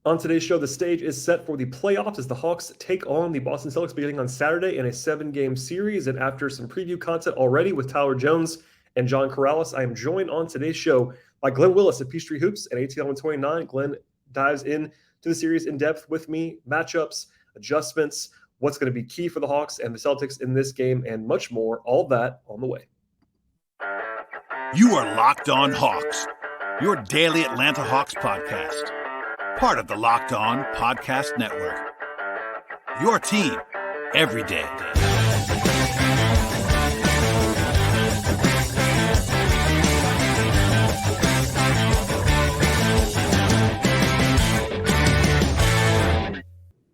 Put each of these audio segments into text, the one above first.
On today's show, the stage is set for the playoffs as the Hawks take on the Boston Celtics beginning on Saturday in a 7-game series. And after some preview content already with Tyler Jones and John Corrales, I am joined on today's show by Glen Willis of Peachtree Hoops and ATL 129. Glen dives in to the series in depth with me, matchups, adjustments, what's going to be key for the Hawks and the Celtics in this game, and much more. All that on the way. You are Locked On Hawks, your daily Atlanta Hawks podcast. Part of the Locked On Podcast Network. Your team every day.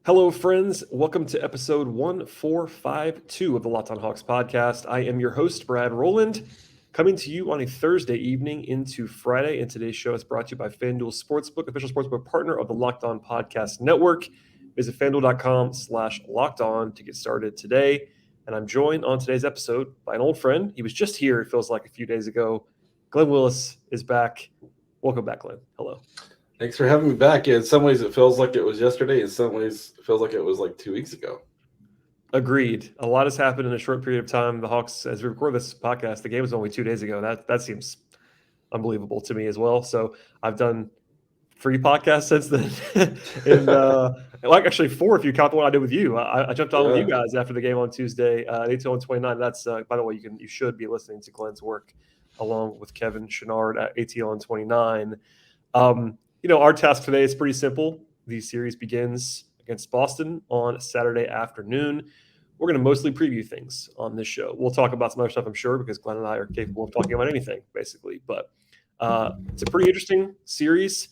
Hello, friends. Welcome to episode 1452 of the Locked On Hawks podcast. I am your host, Brad Rowland, coming to you on a Thursday evening into Friday. And today's show is brought to you by FanDuel Sportsbook, official sportsbook partner of the Locked On Podcast Network. Visit FanDuel.com/LockedOn to get started today. And I'm joined on today's episode by an old friend. He was just here, it feels like, a few days ago. Glen Willis is back. Welcome back, Glen. Hello. Thanks for having me back. Yeah, in some ways it feels like it was yesterday. In some ways it feels like it was like 2 weeks ago. Agreed. A lot has happened in a short period of time. The Hawks, as we record this podcast, the game was only 2 days ago. That seems unbelievable to me as well. So I've done 3 podcasts since then. And actually 4 if you count the one I did with you. I jumped on with you guys after the game on Tuesday at ATL 129. That's by the way, you should be listening to Glen's work along with Kevin Chenard at ATL 129. Our task today is pretty simple. The series begins against Boston on Saturday afternoon. We're going to mostly preview things on this show. We'll talk about some other stuff, I'm sure, because Glen and I are capable of talking about anything, basically. But it's a pretty interesting series.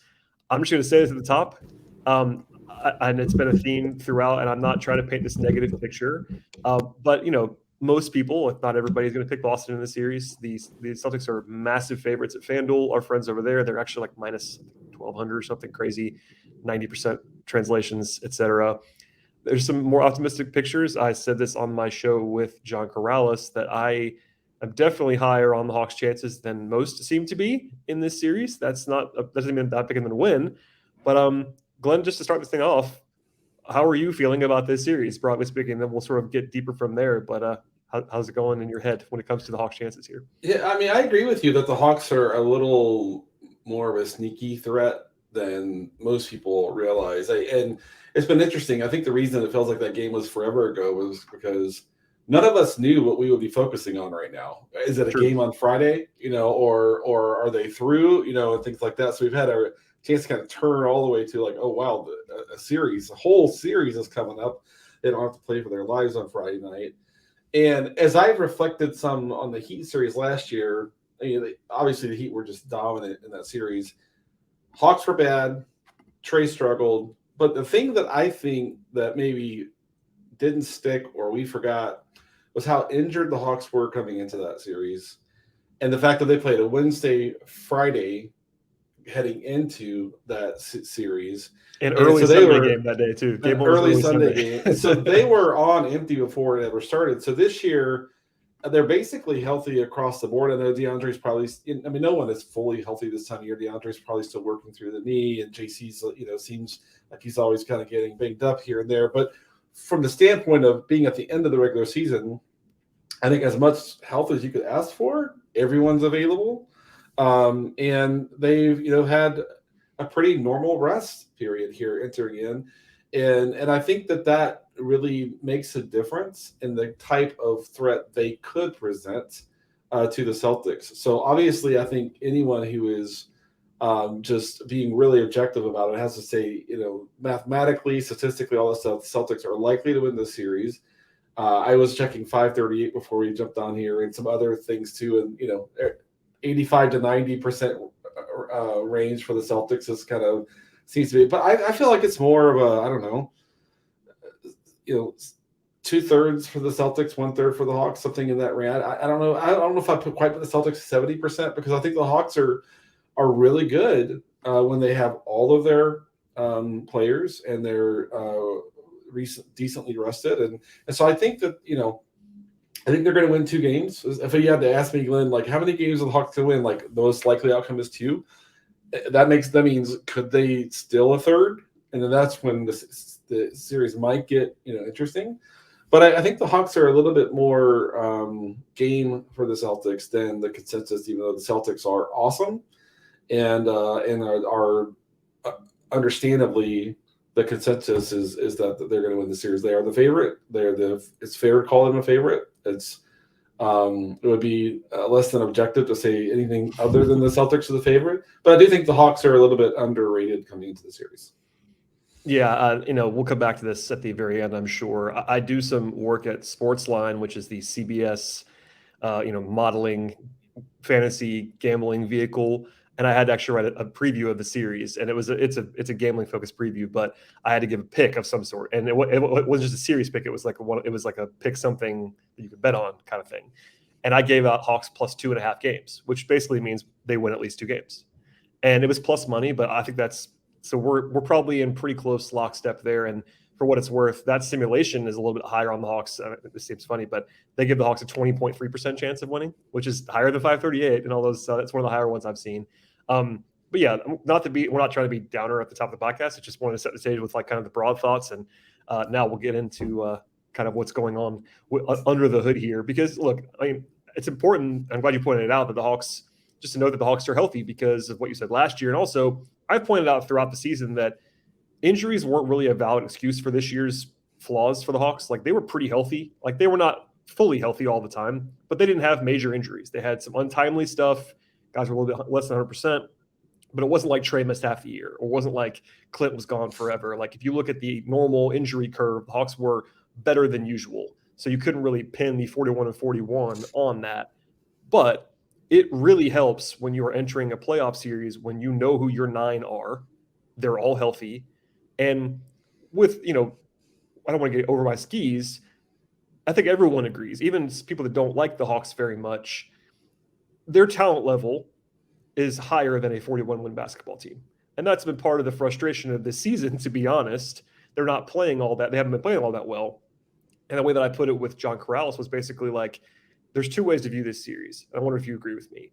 I'm just going to say this at the top. And it's been a theme throughout, and I'm not trying to paint this negative picture. But most people, if not everybody, is going to pick Boston in the series. The Celtics are massive favorites at FanDuel. Our friends over there, they're actually like minus 1,200 or something crazy, 90% translations, etc. There's some more optimistic pictures. I said this on my show with John Corrales that I am definitely higher on the Hawks' chances than most seem to be in this series. That doesn't mean I'm picking them to win. But Glen, just to start this thing off, how are you feeling about this series, broadly speaking? Then we'll sort of get deeper from there. But how's it going in your head when it comes to the Hawks' chances here? Yeah, I mean, I agree with you that the Hawks are a little more of a sneaky threat than most people realize. And it's been interesting. I think the reason it feels like that game was forever ago was because none of us knew what we would be focusing on right now. Is it a game on Friday, or are they through, and things like that. So we've had a chance to kind of turn all the way to like, oh, wow, a whole series is coming up. They don't have to play for their lives on Friday night. And as I've reflected some on the Heat series last year, obviously the Heat were just dominant in that series. Hawks were bad. Trey struggled. But the thing that I think that maybe didn't stick or we forgot was how injured the Hawks were coming into that series. And the fact that they played a Wednesday, Friday heading into that series. And early Sunday game that day, too. Early Sunday game. So they were on empty before it ever started. So this year, they're basically healthy across the board. I know DeAndre's probably – no one is fully healthy this time of year. DeAndre's probably still working through the knee, and JC's, seems like he's always kind of getting banged up here and there. But from the standpoint of being at the end of the regular season, I think as much health as you could ask for, everyone's available. And they've, had a pretty normal rest period here entering in. And I think that really makes a difference in the type of threat they could present to the Celtics. So obviously, I think anyone who is just being really objective about it has to say, mathematically, statistically, all that stuff, the Celtics are likely to win this series. I was checking 538 before we jumped on here and some other things too. And, 85 to 90% range for the Celtics is kind of seems to be, but I feel like it's more of a, I don't know, 2/3 for the Celtics, 1/3 for the Hawks, something in that range. I don't know. I don't know if I quite put the Celtics 70% because I think the Hawks are really good when they have all of their players and they're decently rested, and so I think that I think they're going to win 2 games. If you had to ask me, Glenn, like how many games are the Hawks to win? Like the most likely outcome is 2. That means could they steal a third? and then that's when the series might get interesting. But I think the Hawks are a little bit more game for the Celtics than the consensus, even though the Celtics are awesome and are understandably the consensus is that they're going to win the series. They are the favorite. It's fair to call them a favorite. It would be less than objective to say anything other than the Celtics are the favorite. But I do think the Hawks are a little bit underrated coming into the series. Yeah, we'll come back to this at the very end, I'm sure. I do some work at Sportsline, which is the CBS, modeling fantasy gambling vehicle, and I had to actually write a preview of the series, and it's a gambling focused preview, but I had to give a pick of some sort, and it wasn't just a series pick; it was like a pick something that you could bet on kind of thing, and I gave out Hawks plus 2.5 games, which basically means they win at least 2 games, and it was plus money, but I think that's. So we're probably in pretty close lockstep there. And for what it's worth, that simulation is a little bit higher on the Hawks. This seems funny, but they give the Hawks a 20.3% chance of winning, which is higher than 538 and all those. That's one of the higher ones I've seen. But yeah, we're not trying to be downer at the top of the podcast. I just wanted to set the stage with like kind of the broad thoughts. And now we'll get into kind of what's going on under the hood here, because look, I mean, it's important. I'm glad you pointed it out that the Hawks, just to know that the Hawks are healthy because of what you said last year. And also, I've pointed out throughout the season that injuries weren't really a valid excuse for this year's flaws for the Hawks. Like, they were pretty healthy. Like, they were not fully healthy all the time, but they didn't have major injuries. They had some untimely stuff. Guys were a little bit less than 100%, but it wasn't like Trey missed half the year, or wasn't like Clint was gone forever. Like, if you look at the normal injury curve, the Hawks were better than usual. So you couldn't really pin the 41-41 on that. But it really helps when you're entering a playoff series when you know who your 9 are. They're all healthy. And with, I don't want to get over my skis. I think everyone agrees, even people that don't like the Hawks very much, their talent level is higher than a 41-win basketball team. And that's been part of the frustration of this season, to be honest. They're not playing all that. They haven't been playing all that well. And the way that I put it with John Corrales was basically like, there's 2 ways to view this series. I wonder if you agree with me.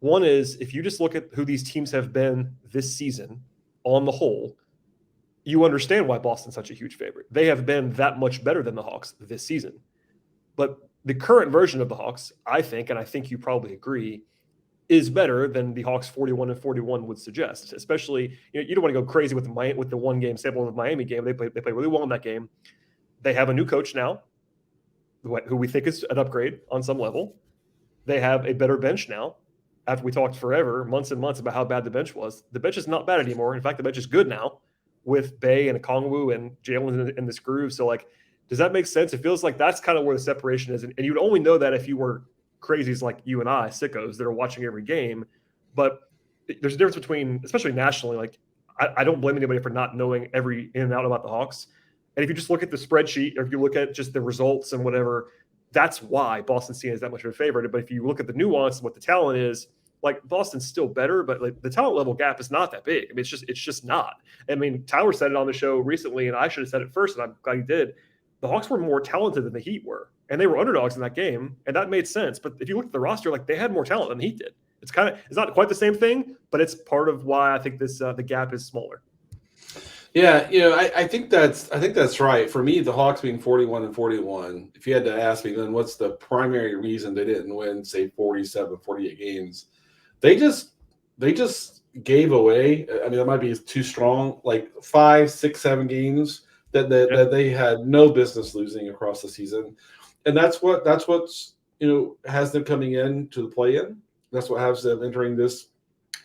One is, if you just look at who these teams have been this season on the whole, you understand why Boston's such a huge favorite. They have been that much better than the Hawks this season. But the current version of the Hawks, I think, and I think you probably agree, is better than the Hawks 41-41 would suggest. Especially, you don't want to go crazy with the 1-game sample of the Miami game. They play really well in that game. They have a new coach now, who we think is an upgrade on some level. They have a better bench now. After we talked forever, months and months, about how bad the bench was, the bench is not bad anymore. In fact, the bench is good now with Bey and Okongwu and Jalen in this groove. So, like, does that make sense? It feels like that's kind of where the separation is. And you'd only know that if you were crazies like you and I, sickos that are watching every game. But there's a difference between, especially nationally, like, I don't blame anybody for not knowing every in and out about the Hawks. And if you just look at the spreadsheet, or if you look at just the results and whatever, that's why Boston's seen as that much of a favorite. But if you look at the nuance and what the talent is, like, Boston's still better, but like, the talent level gap is not that big. I mean, it's just not. I mean, Tyler said it on the show recently, and I should have said it first, and I'm glad he did. The Hawks were more talented than the Heat were, and they were underdogs in that game, and that made sense. But if you look at the roster, like, they had more talent than the Heat did. It's not quite the same thing, but it's part of why I think this the gap is smaller. Yeah, I think that's right. For me, the Hawks being 41-41, if you had to ask me, then what's the primary reason they didn't win, say, 47, 48 games? They just gave away. I mean, that might be too strong. Like 5, 6, 7 games that they had no business losing across the season, and that's what's has them coming in to the play-in. That's what has them entering this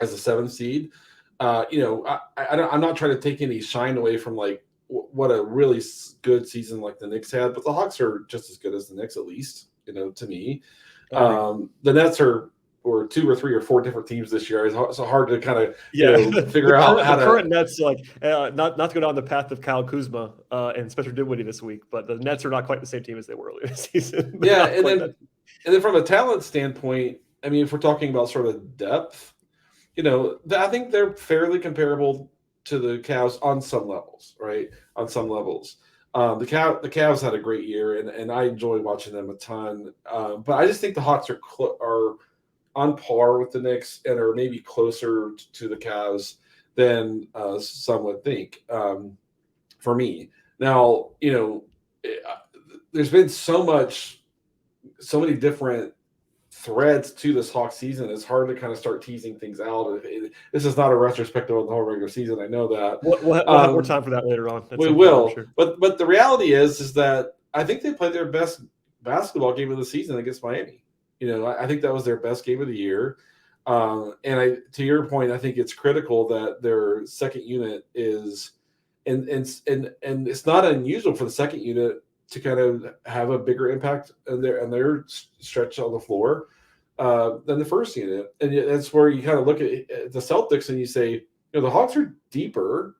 as a 7th seed. I'm not trying to take any shine away from like what a really good season like the Knicks had, but the Hawks are just as good as the Knicks, at least, to me. The Nets were 2 or 3 or 4 different teams this year. It's so hard to kind of figure out how the current Nets, like, not to go down the path of Kyle Kuzma and Spencer Dinwiddie this week, but the Nets are not quite the same team as they were earlier this season. Yeah, and then from a talent standpoint, I mean, if we're talking about sort of depth, I think they're fairly comparable to the Cavs on some levels, right? On some levels. The Cavs had a great year, and I enjoy watching them a ton. But I just think the Hawks are on par with the Knicks and are maybe closer to the Cavs than some would think. For me, now, there's been so many different threads to this Hawks season. It's hard to kind of start teasing things out. This is not a retrospective of the whole regular season. I know that. We'll have more time for that later on. We will. Sure. But the reality is that I think they played their best basketball game of the season against Miami. I think that was their best game of the year. To your point, I think it's critical that their second unit is, and it's not unusual for the second unit to kind of have a bigger impact on their stretch on the floor than the first unit. And that's where you kind of look at the Celtics and you say, the Hawks are deeper.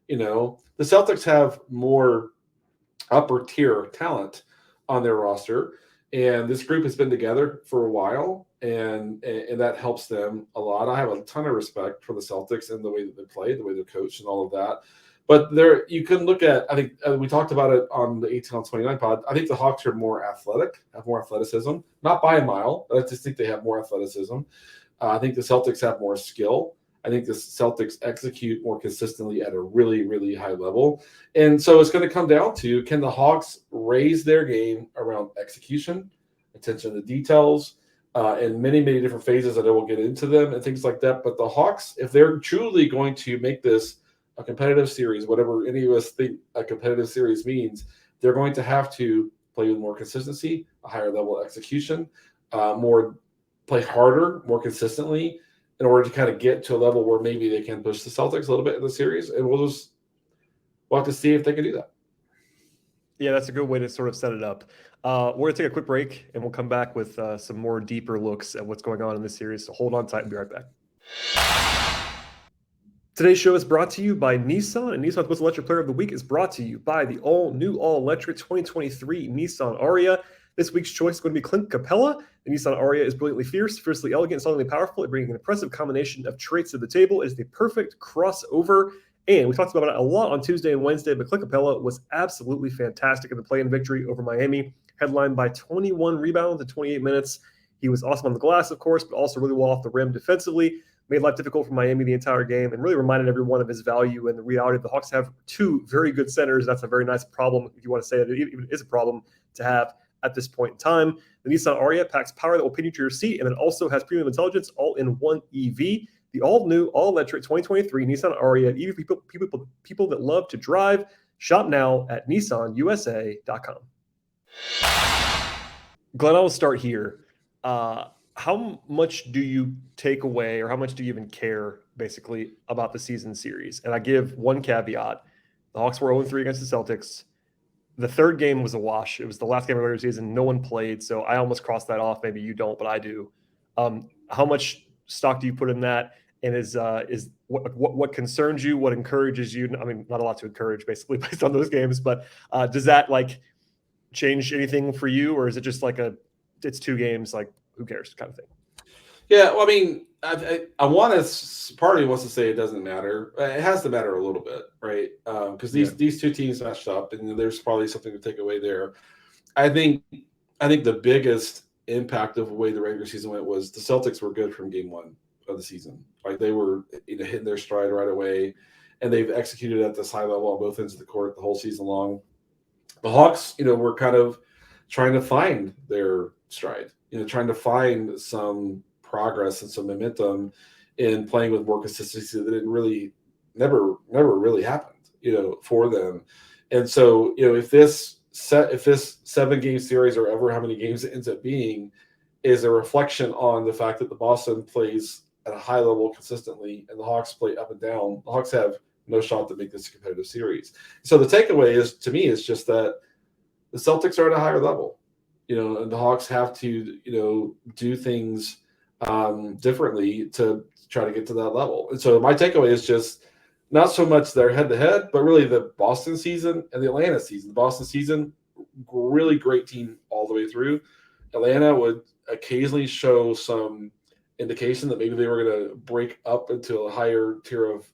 The Celtics have more upper tier talent on their roster. And this group has been together for a while, and that helps them a lot. I have a ton of respect for the Celtics and the way that they play, the way they're coached, and all of that. But you can look at, I think we talked about it on the 18 on 29 pod. I think the Hawks are more athletic, have more athleticism, not by a mile, but I just think they have more athleticism. I think the Celtics have more skill. I think the Celtics execute more consistently at a really, really high level. And so it's going to come down to, can the Hawks raise their game around execution, attention to details, and many, many different phases that I will get into them and things like that. But the Hawks, if they're truly going to make this a competitive series, whatever any of us think a competitive series means, they're going to have to play with more consistency, a higher level of execution, play harder, more consistently, in order to kind of get to a level where maybe they can push the Celtics a little bit in the series. And we'll have to see if they can do that. Yeah, that's a good way to sort of set it up. We're going to take a quick break, and we'll come back with some more deeper looks at what's going on in this series. So hold on tight and be right back. Today's show is brought to you by Nissan, and Nissan's Most Electric Player of the Week is brought to you by the all-new, all-electric 2023 Nissan Ariya. This week's choice is going to be Clint Capella. The Nissan Ariya is brilliantly fierce, fiercely elegant, stunningly powerful, and bringing an impressive combination of traits to the table. It is the perfect crossover, and we talked about it a lot on Tuesday and Wednesday, but Clint Capella was absolutely fantastic in the play-in victory over Miami, headlined by 21 rebounds in 28 minutes. He was awesome on the glass, of course, but also really well off the rim defensively, made life difficult for Miami the entire game, and really reminded everyone of his value and the reality. The Hawks have two very good centers. That's a very nice problem, if you want to say it even is a problem to have at this point in time. The Nissan Ariya packs power that will pin you to your seat, and it also has premium intelligence all in one EV. The all-new, all-electric 2023 Nissan Ariya, EV people that love to drive. Shop now at nissanusa.com. Glenn, I will start here. How much do you take away, or how much do you even care, basically, about the season series? And I give one caveat. The Hawks were 0-3 against the Celtics. The third game was a wash. It was the last game of the regular season. No one played, so I almost crossed that off. Maybe you don't, but I do. How much stock do you put in that? And is what concerns you? What encourages you? I mean, not a lot to encourage, basically, based on those games. But does that change anything for you, or is it just it's two games, who cares kind of thing? Yeah, well, I mean, I want to. Part of me wants to say it doesn't matter. It has to matter a little bit, right? Because these two teams matched up, and there's probably something to take away there. I think the biggest impact of the way the regular season went was the Celtics were good from game one of the season. They were hitting their stride right away, and they've executed at this high level on both ends of the court the whole season long. The Hawks, were kind of trying to find their stride, trying to find some progress and some momentum in playing with more consistency that didn't really never really happened, for them. And so, if this 7-game series, or ever how many games it ends up being, is a reflection on the fact that the Boston plays at a high level consistently and the Hawks play up and down, the Hawks have no shot to make this a competitive series. So the takeaway to me is just that the Celtics are at a higher level, and the Hawks have to, do things differently to try to get to that level. And so my takeaway is just not so much their head-to-head, but really the Boston season and the Atlanta season. The Boston season, really great team all the way through. Atlanta would occasionally show some indication that maybe they were going to break up into a higher tier of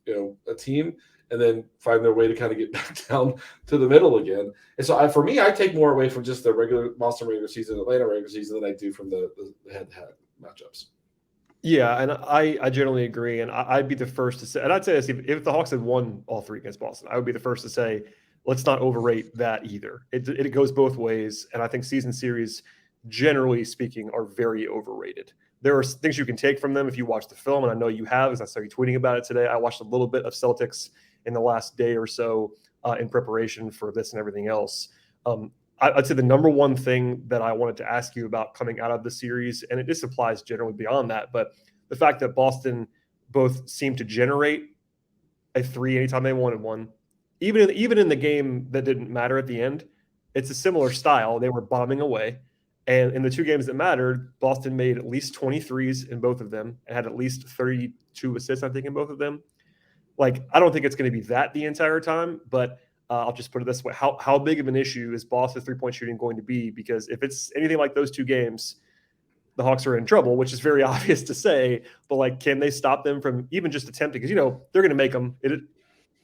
a team, and then find their way to kind of get back down to the middle again. And so for me, I take more away from just the regular Boston regular season, Atlanta regular season, than I do from the head-to-head matchups. Yeah, and I generally agree, and I'd be the first to say, and I'd say this, if the Hawks had won all three against Boston, I would be the first to say, let's not overrate that either. It goes both ways, and I think season series, generally speaking, are very overrated. There are things you can take from them if you watch the film, and I know you have, as I saw you tweeting about it today. I watched a little bit of Celtics in the last day or so in preparation for this and everything else. I'd say the number one thing that I wanted to ask you about coming out of the series, and this applies generally beyond that, but the fact that Boston both seemed to generate a three anytime they wanted one, even in the game that didn't matter at the end, it's a similar style. They were bombing away. And in the two games that mattered, Boston made at least 23s in both of them and had at least 32 assists, I think, in both of them. Like, I don't think it's going to be that the entire time, but I'll just put it this way. How big of an issue is Boston's three-point shooting going to be? Because if it's anything like those two games, the Hawks are in trouble, which is very obvious to say. But, like, can they stop them from even just attempting? Because, they're going to make them.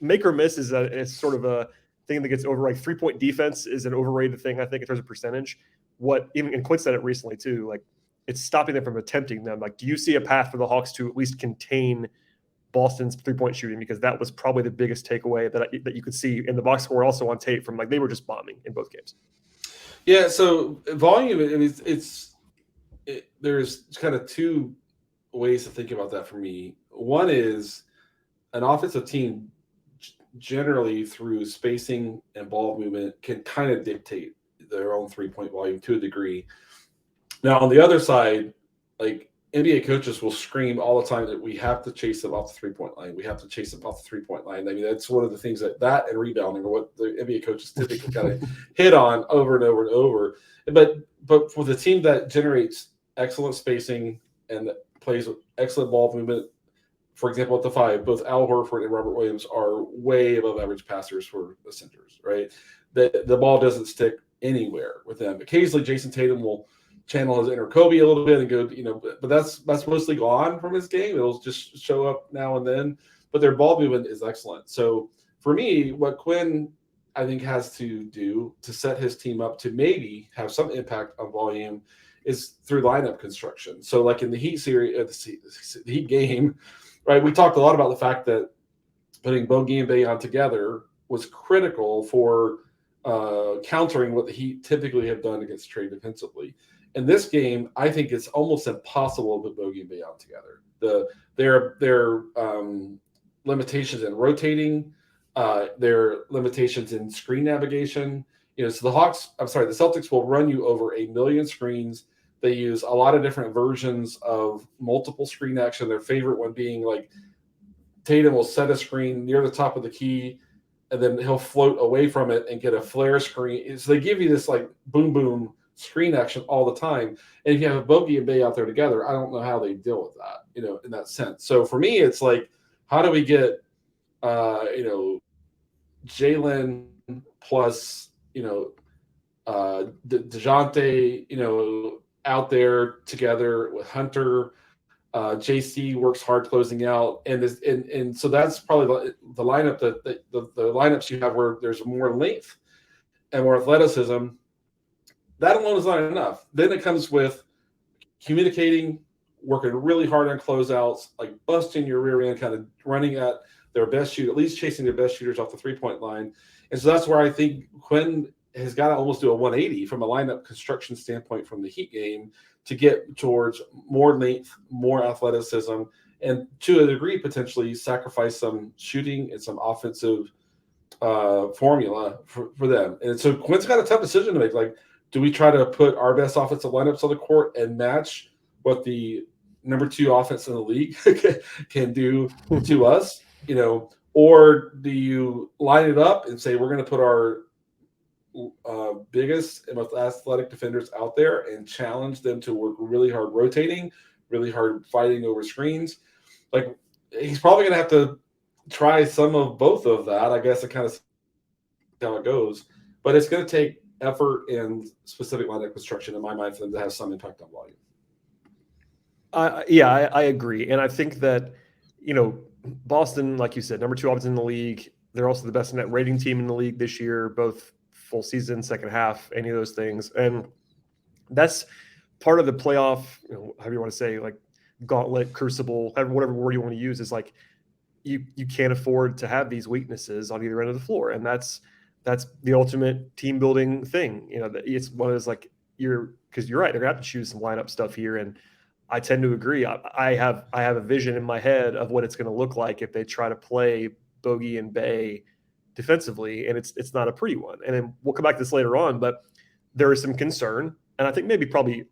Make or miss is sort of a thing that gets over. Like, three-point defense is an overrated thing, I think, in terms of percentage. And Quinn said it recently, too. Like, it's stopping them from attempting them. Like, do you see a path for the Hawks to at least contain Boston's three-point shooting? Because that was probably the biggest takeaway that you could see in the box score, also on tape, from like they were just bombing in both games. Yeah, so volume, there's kind of two ways to think about that for me. One is an offensive team generally through spacing and ball movement can kind of dictate their own three-point volume to a degree. Now, on the other side, like NBA coaches will scream all the time that we have to chase them off the three-point line. We have to chase them off the three-point line. I mean, that's one of the things that and rebounding are what the NBA coaches typically kind of hit on over and over and over. But for the team that generates excellent spacing and that plays with excellent ball movement, for example, at the five, both Al Horford and Robert Williams are way above average passers for the centers, right? The ball doesn't stick anywhere with them. Occasionally, Jason Tatum will channel his inner Kobe a little bit and go, but that's mostly gone from his game. It'll just show up now and then. But their ball movement is excellent. So for me, what Quinn, I think, has to do to set his team up to maybe have some impact on volume is through lineup construction. So like in the Heat series, the Heat game, right, we talked a lot about the fact that putting Bogey and Bayon together was critical for countering what the Heat typically have done against Trey defensively. In this game, I think it's almost impossible to put Bogey and Bayon together. Their limitations in rotating, their limitations in screen navigation. So the Celtics will run you over 1 million screens. They use a lot of different versions of multiple screen action. Their favorite one being like Tatum will set a screen near the top of the key, and then he'll float away from it and get a flare screen. So they give you this like boom, boom screen action all the time. And if you have Bogey and Bay out there together, I don't know how they deal with that, in that sense. So for me, it's like, how do we get, Jalen plus, DeJounte, out there together with Hunter. JC works hard closing out, and so that's probably the lineup the lineups you have where there's more length and more athleticism. That alone is not enough. Then it comes with communicating, working really hard on closeouts, like busting your rear end, kind of running at their best shoot, at least chasing their best shooters off the three-point line. And so that's where I think Quinn has got to almost do a 180 from a lineup construction standpoint from the Heat game to get towards more length, more athleticism, and to a degree potentially sacrifice some shooting and some offensive formula for them. And so Quinn's got a tough decision to make. Like, do we try to put our best offensive lineups on the court and match what the number 2 offense in the league can do to us, or do you line it up and say, we're going to put our biggest and most athletic defenders out there and challenge them to work really hard rotating, really hard fighting over screens? Like, he's probably going to have to try some of both of that, I guess, to kind of see how it goes. But it's going to take effort and specific lineup construction, in my mind, for them to have some impact on volume. I agree. And I think that, Boston, like you said, number 2 offense in the league. They're also the best net rating team in the league this year, both full season, second half, any of those things. And that's part of the playoff, however you want to say, like gauntlet, crucible, whatever word you want to use, is like you can't afford to have these weaknesses on either end of the floor, and that's the ultimate team building thing. It's one of those like because you're right, they're gonna have to choose some lineup stuff here, and I tend to agree. I have a vision in my head of what it's going to look like if they try to play Bogey and Bay defensively, and it's not a pretty one. And then we'll come back to this later on, but there is some concern, and I think maybe probably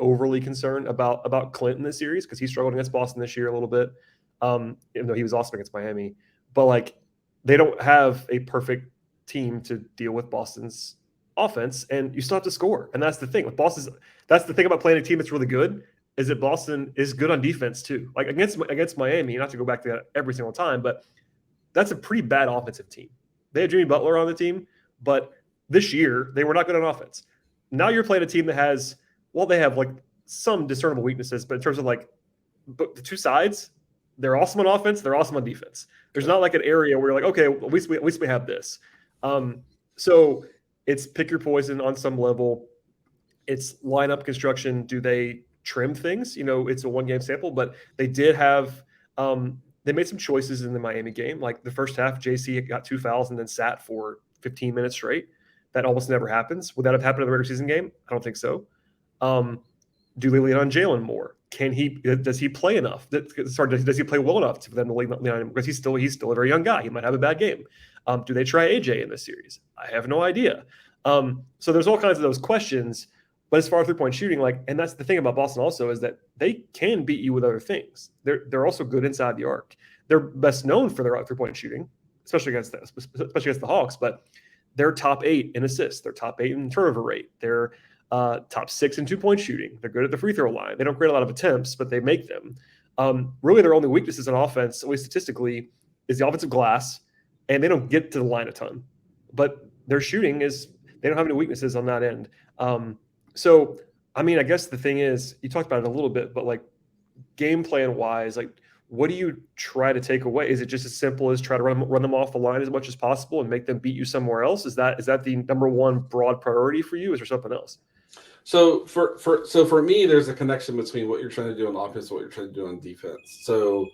overly concerned about Clint in this series because he struggled against Boston this year a little bit, even though he was awesome against Miami. But like they don't have a perfect team to deal with Boston's offense, and you still have to score. And that's the thing with Boston's. That's the thing about playing a team that's really good, is that Boston is good on defense too. Like against Miami, not to go back to that every single time, but that's a pretty bad offensive team. They had Jimmy Butler on the team, but this year they were not good on offense. Now you're playing a team that has, they have like some discernible weaknesses, but in terms of like the two sides, they're awesome on offense, they're awesome on defense. There's not like an area where you're like, okay, at least we have this. So it's pick your poison on some level. It's lineup construction. Do they trim things? It's a 1-game sample, but they did have they made some choices in the Miami game. Like the first half, JC got 2 fouls and then sat for 15 minutes straight. That almost never happens. Would that have happened in the regular season game? I don't think so. Do they lean on Jalen more? Does he play enough? Does he play well enough for them to lean on him? Because he's still a very young guy. He might have a bad game. Do they try AJ in this series? I have no idea. So there's all kinds of those questions. But as far as 3-point shooting, and that's the thing about Boston also, is that they can beat you with other things. They're also good inside the arc. They're best known for their 3-point shooting, especially against the Hawks. But they're top 8 in assists. They're top 8 in turnover rate. They're top 6 in 2-point shooting. They're good at the free throw line. They don't create a lot of attempts, but they make them. Really, their only weaknesses on offense, at least statistically, is the offensive glass, and they don't get to the line a ton. But their shooting they don't have any weaknesses on that end. So, I mean, I guess the thing is, you talked about it a little bit, but like game plan wise, like what do you try to take away? Is it just as simple as try to run them off the line as much as possible and make them beat you somewhere else? Is that the number one broad priority for you? Is there something else? So for me, there's a connection between what you're trying to do on offense and what you're trying to do on defense. So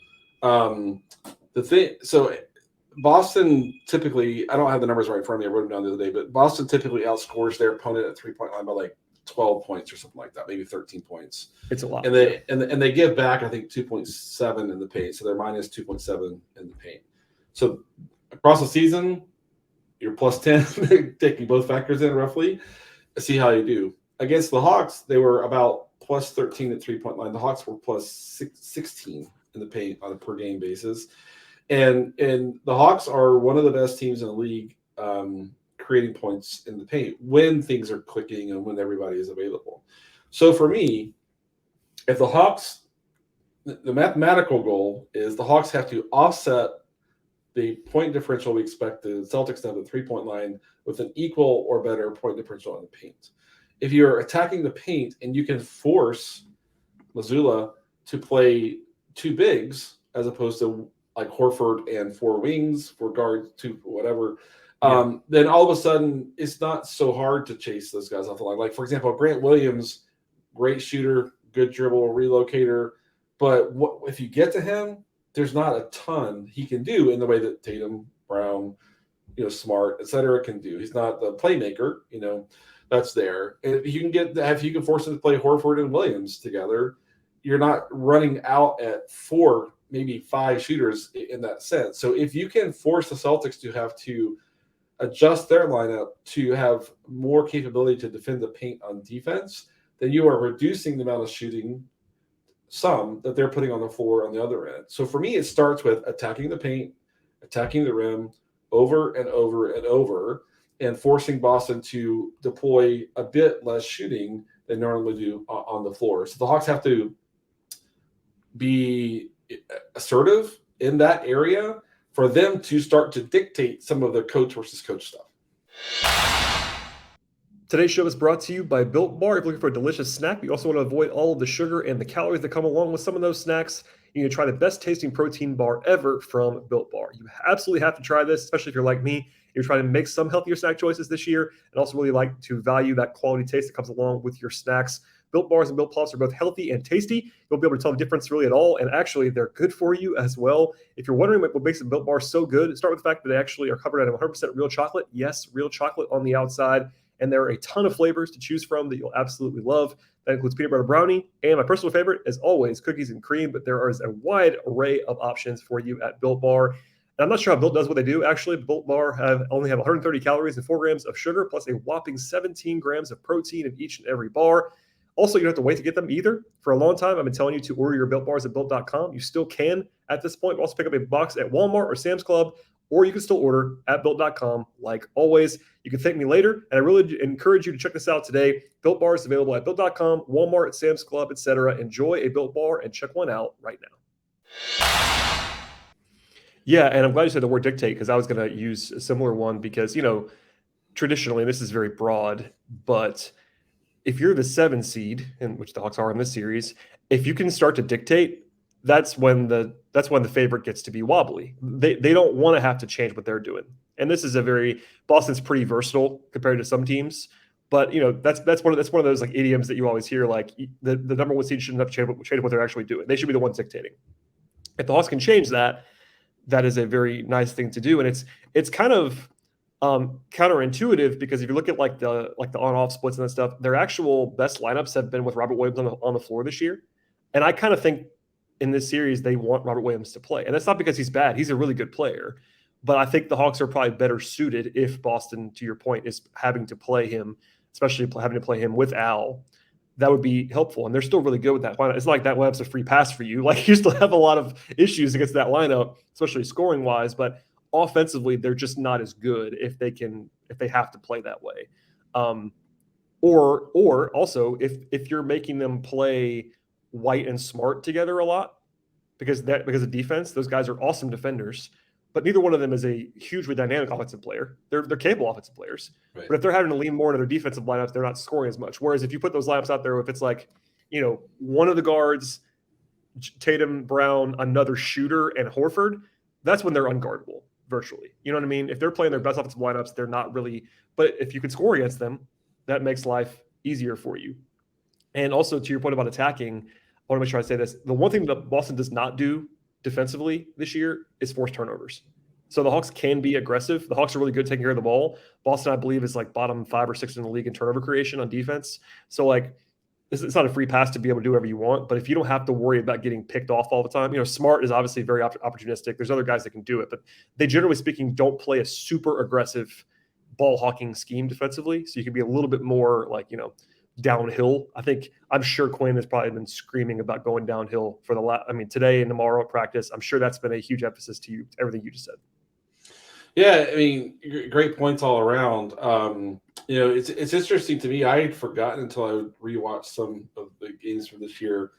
Boston typically, I don't have the numbers right in front of me. I wrote them down the other day, but Boston typically outscores their opponent at 3-point line by like 12 points or something like that, maybe 13 points. It's a lot. And they give back, I think, 2.7 in the paint. So they're minus 2.7 in the paint. So across the season, you're plus 10, taking both factors in roughly. See how you do. Against the Hawks, they were about plus 13 at 3-point line. The Hawks were plus 16 in the paint on a per game basis. And the Hawks are one of the best teams in the league creating points in the paint when things are clicking and when everybody is available. So for me, if the Hawks, the mathematical goal is the Hawks have to offset the point differential we expect the Celtics to have the 3-point line with an equal or better point differential in the paint. If you're attacking the paint and you can force Mazzulla to play 2 bigs as opposed to like Horford and 4 wings, 4 guards, 2 whatever, then all of a sudden it's not so hard to chase those guys off the line. Like, for example, Grant Williams, great shooter, good dribble, relocator. But if you get to him, there's not a ton he can do in the way that Tatum, Brown, Smart, et cetera, can do. He's not the playmaker, that's there. And if you can force him to play Horford and Williams together, you're not running out at 4, maybe 5 shooters in that sense. So if you can force the Celtics to have to adjust their lineup to have more capability to defend the paint on defense, then you are reducing the amount of shooting that they're putting on the floor on the other end. So for me, it starts with attacking the paint, attacking the rim over and over and over, and forcing Boston to deploy a bit less shooting than normally do on the floor. So the Hawks have to be assertive in that area for them to start to dictate some of the coach versus coach stuff. Today's show is brought to you by Built Bar. If you're looking for a delicious snack, you also want to avoid all of the sugar and the calories that come along with some of those snacks, you can try the best tasting protein bar ever from Built Bar. You absolutely have to try this, especially if you're like me. You're trying to make some healthier snack choices this year and also really like to value that quality taste that comes along with your snacks. Built Bars and Built Pops are both healthy and tasty. You won't be able to tell the difference really at all, and actually they're good for you as well. If you're wondering what makes a Built Bar so good, start with the fact that they actually are covered in 100% real chocolate. Yes, real chocolate on the outside, and there are a ton of flavors to choose from that you'll absolutely love. That includes peanut butter brownie, and my personal favorite, as always, cookies and cream, but there is a wide array of options for you at Built Bar. And I'm not sure how Built does what they do. Actually, Built Bar only have 130 calories and 4 grams of sugar, plus a whopping 17 grams of protein in each and every bar. Also, you don't have to wait to get them either. For a long time, I've been telling you to order your Built Bars at Built.com. You still can at this point. Also pick up a box at Walmart or Sam's Club, or you can still order at Built.com. Like always, you can thank me later, and I really encourage you to check this out today. Built Bar is available at Built.com, Walmart, Sam's Club, etc. Enjoy a Built Bar and check one out right now. Yeah, and I'm glad you said the word dictate, because I was going to use a similar one because, traditionally, this is very broad, but if you're the 7 seed, in which the Hawks are in this series, if you can start to dictate, that's when the favorite gets to be wobbly. They don't want to have to change what they're doing. And this is Boston's pretty versatile compared to some teams. But that's one of those like idioms that you always hear, like the number 1 seed shouldn't have to change what they're actually doing. They should be the ones dictating. If the Hawks can change that, that is a very nice thing to do. And it's kind of counterintuitive, because if you look at like the on-off splits and that stuff, their actual best lineups have been with Robert Williams on the floor this year. And I kind of think in this series they want Robert Williams to play. And that's not because he's bad. He's a really good player. But I think the Hawks are probably better suited if Boston, to your point, is having to play him, especially having to play him with Al. That would be helpful. And they're still really good with that lineup. It's not like that lineup's a free pass for you. Like, you still have a lot of issues against that lineup, especially scoring wise, but offensively, they're just not as good if they have to play that way. Or also if you're making them play White and Smart together a lot, because of defense, those guys are awesome defenders, but neither one of them is a hugely dynamic offensive player. They're capable offensive players. Right. But if they're having to lean more into their defensive lineups, they're not scoring as much. Whereas if you put those lineups out there, if it's like, one of the guards, Tatum, Brown, another shooter, and Horford, that's when they're unguardable virtually. You know what I mean? If they're playing their best offensive lineups, they're not really. But if you can score against them, that makes life easier for you. And also, to your point about attacking, I want to make sure I say this. The one thing that Boston does not do defensively this year is force turnovers. So the Hawks can be aggressive. The Hawks are really good taking care of the ball. Boston, I believe, is like bottom 5 or 6 in the league in turnover creation on defense. So like, it's not a free pass to be able to do whatever you want, but if you don't have to worry about getting picked off all the time, Smart is obviously very opportunistic. There's other guys that can do it, but they generally speaking don't play a super aggressive ball hawking scheme defensively. So you can be a little bit more like, downhill. I'm sure Quinn has probably been screaming about going downhill for today and tomorrow at practice. I'm sure that's been a huge emphasis to you, everything you just said. Yeah, great points all around. It's interesting to me. I had forgotten until I would rewatch some of the games from this year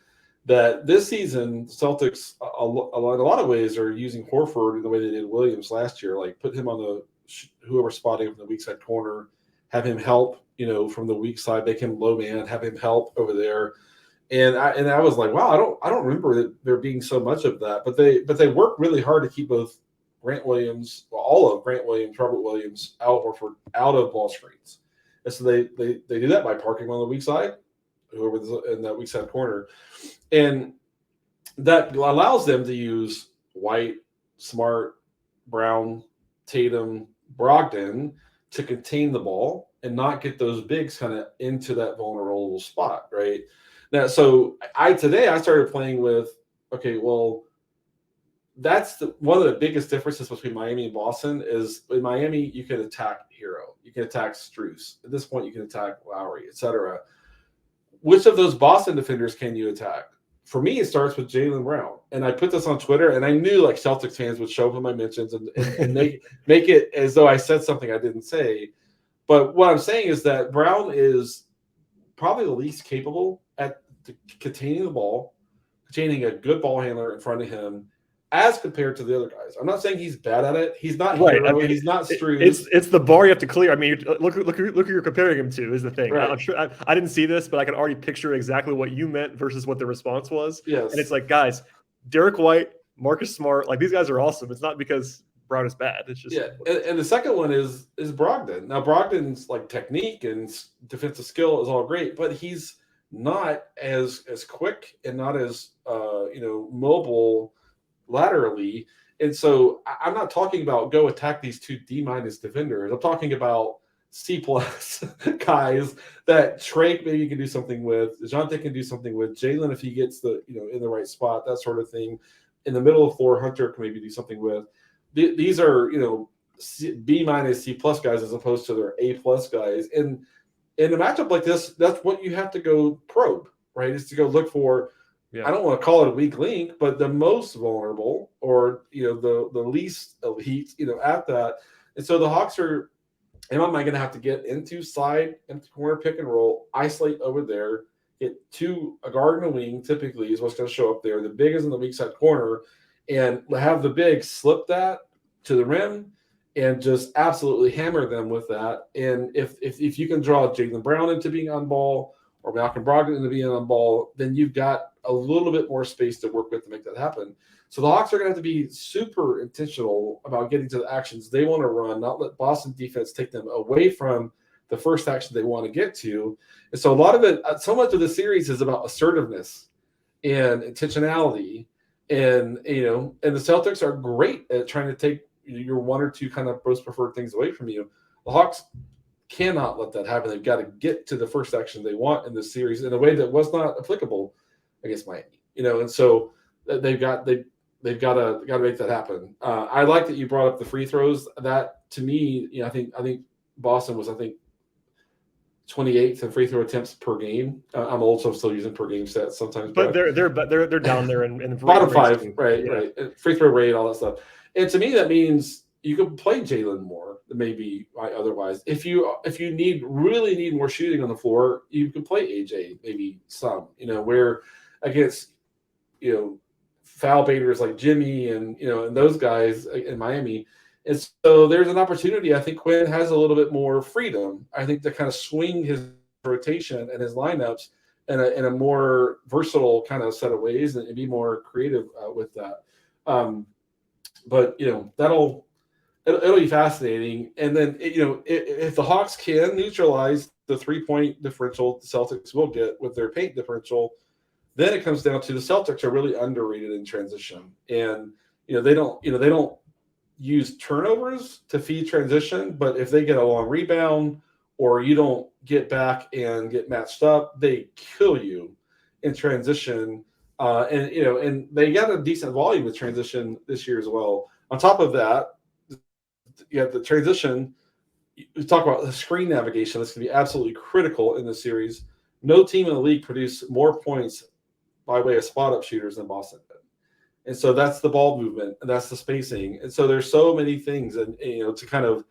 that this season Celtics, a lot of ways, are using Horford in the way they did Williams last year. Like, put him on the whoever spotting from the weak side corner, have him help, from the weak side, make him low man, have him help over there. And I was like, wow, I don't remember there being so much of that. But they work really hard to keep both Grant Williams, all of Grant Williams, Robert Williams, Al Horford out of ball screens. And so they do that by parking on the weak side, whoever's in that weak side corner. And that allows them to use White, Smart, Brown, Tatum, Brogden to contain the ball and not get those bigs kind of into that vulnerable spot, right? Now, so today I started playing with, that's one of the biggest differences between Miami and Boston is in Miami, you can attack Hero. You can attack Strus. At this point, you can attack Lowry, etc. Which of those Boston defenders can you attack? For me, it starts with Jalen Brown. And I put this on Twitter, and I knew like Celtics fans would show up in my mentions and make it as though I said something I didn't say. But what I'm saying is that Brown is probably the least capable at containing the ball, containing a good ball handler in front of him, as compared to the other guys. I'm not saying he's bad at it. He's not right. Hero. He's not Strus. It's the bar you have to clear. Look who you're comparing him to is the thing. Right. I'm sure I didn't see this, but I can already picture exactly what you meant versus what the response was. Yes. And it's like, guys, Derek White, Marcus Smart, like these guys are awesome. It's not because Brown is bad. It's just And the second one is Brogden. Now Brogden's like technique and defensive skill is all great, but he's not as quick and not as mobile laterally. And so I'm not talking about go attack these two D- defenders. I'm talking about C+ guys that Trey maybe can do something with, DeJounte can do something with, Jalen if he gets the in the right spot, that sort of thing. In the middle of the floor, Hunter can maybe do something with. These are B- C+ guys as opposed to their A+ guys. And in a matchup like this, that's what you have to go probe, right? Is to go look for. Yeah. I don't want to call it a weak link, but the most vulnerable or the least elite, at that. And so the Hawks are, am I going to have to get into corner pick and roll, isolate over there, get a guard and a wing typically is what's going to show up there. The big is in the weak side corner, and have the big slip that to the rim and just absolutely hammer them with that. And if you can draw Jalen Brown into being on ball or Malcolm Brogden into being on ball, then you've got a little bit more space to work with to make that happen. So the Hawks are going to have to be super intentional about getting to the actions they want to run, not let Boston defense take them away from the first action they want to get to. And so a lot of it, so much of the series is about assertiveness and intentionality. And, and the Celtics are great at trying to take your one or two kind of most preferred things away from you. The Hawks cannot let that happen. They've got to get to the first action they want in this series in a way that was not applicable against Miami, and so they've got to make that happen. I like that you brought up the free throws. That to me, I think Boston was 28th in free throw attempts per game. I'm also still using per game stats sometimes, but they're down there in the bottom five, right? Yeah. Right, free throw rate, all that stuff. And to me, that means you can play Jalen more than maybe otherwise. If you really need more shooting on the floor, you can play AJ maybe some. Where against foul baiters like Jimmy and and those guys in Miami. And so there's an opportunity. I think Quinn has a little bit more freedom. I think to kind of swing his rotation and his lineups in a more versatile kind of set of ways and be more creative with that. But it'll be fascinating. And then if the Hawks can neutralize the 3-point differential the Celtics will get with their paint differential, then it comes down to the Celtics are really underrated in transition, and they don't use turnovers to feed transition, but if they get a long rebound or you don't get back and get matched up, they kill you in transition. And they got a decent volume of transition this year as well. On top of that, you have the transition. We talk about the screen navigation. That's going to be absolutely critical in this series. No team in the league produced more points by way of spot-up shooters than Boston did. And so that's the ball movement, and that's the spacing. And so there's so many things, and to kind of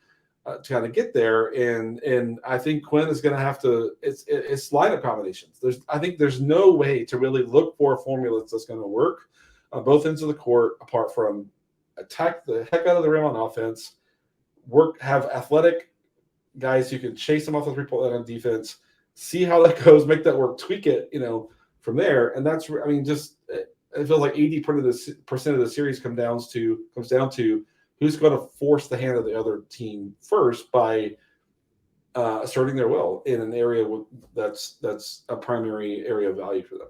get there. And I think Quinn is going to have to. It's lineup combinations. I think there's no way to really look for a formula that's going to work on both ends of the court, apart from attack the heck out of the rim on offense, have athletic guys who can chase them off the three-point line on defense, see how that goes, make that work, tweak it, from there. And that's, just it feels like 80% of the series comes down to who's going to force the hand of the other team first by asserting their will in an area that's a primary area of value for them.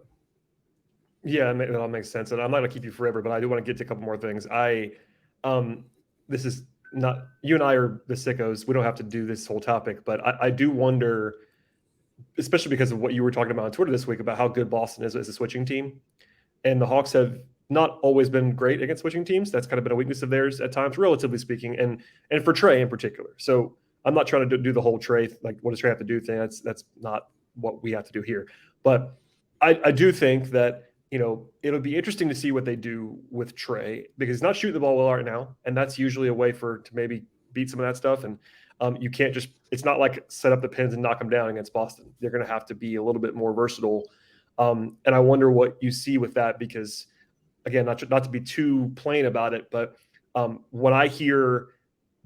Yeah, that all makes sense. And I'm not going to keep you forever, but I do want to get to a couple more things. This is not, you and I are the sickos. We don't have to do this whole topic, but I do wonder, especially because of what you were talking about on Twitter this week about how good Boston is as a switching team. And the Hawks have not always been great against switching teams. That's kind of been a weakness of theirs at times, relatively speaking, and for Trey in particular. So I'm not trying to do the whole Trey, like what does Trey have to do thing. That's not what we have to do here. But I do think that, it'll be interesting to see what they do with Trey, because he's not shooting the ball well right now. And that's usually a way to maybe beat some of that stuff. And you can't it's not like set up the pins and knock them down against Boston. They're going to have to be a little bit more versatile. And I wonder what you see with that, because again, not to be too plain about it, but when I hear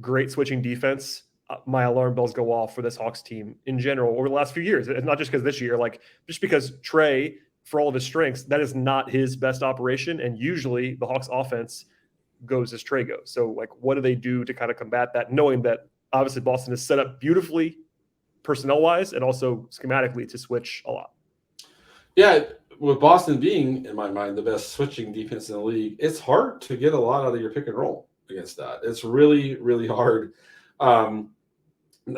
great switching defense, my alarm bells go off for this Hawks team in general over the last few years. It's not just because this year, just because Trey, for all of his strengths, that is not his best operation. And usually the Hawks offense goes as Trey goes. So what do they do to kind of combat that, knowing that obviously Boston is set up beautifully personnel wise and also schematically to switch a lot? Yeah, with Boston being, in my mind, the best switching defense in the league, it's hard to get a lot out of your pick and roll against that. It's really, really hard. Um,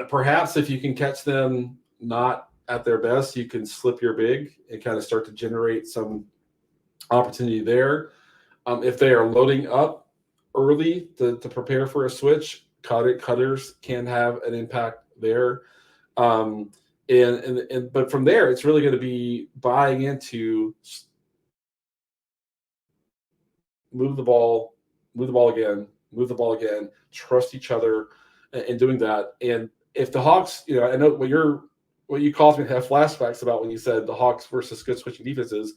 Perhaps if you can catch them not at their best, you can slip your big and kind of start to generate some opportunity there. If they are loading up early to prepare for a switch, cutters can have an impact there. Um, but from there, it's really going to be buying into move the ball, move the ball again, move the ball again, trust each other in doing that. And if the Hawks, I know what you caused me to have flashbacks about when you said the Hawks versus good switching defenses,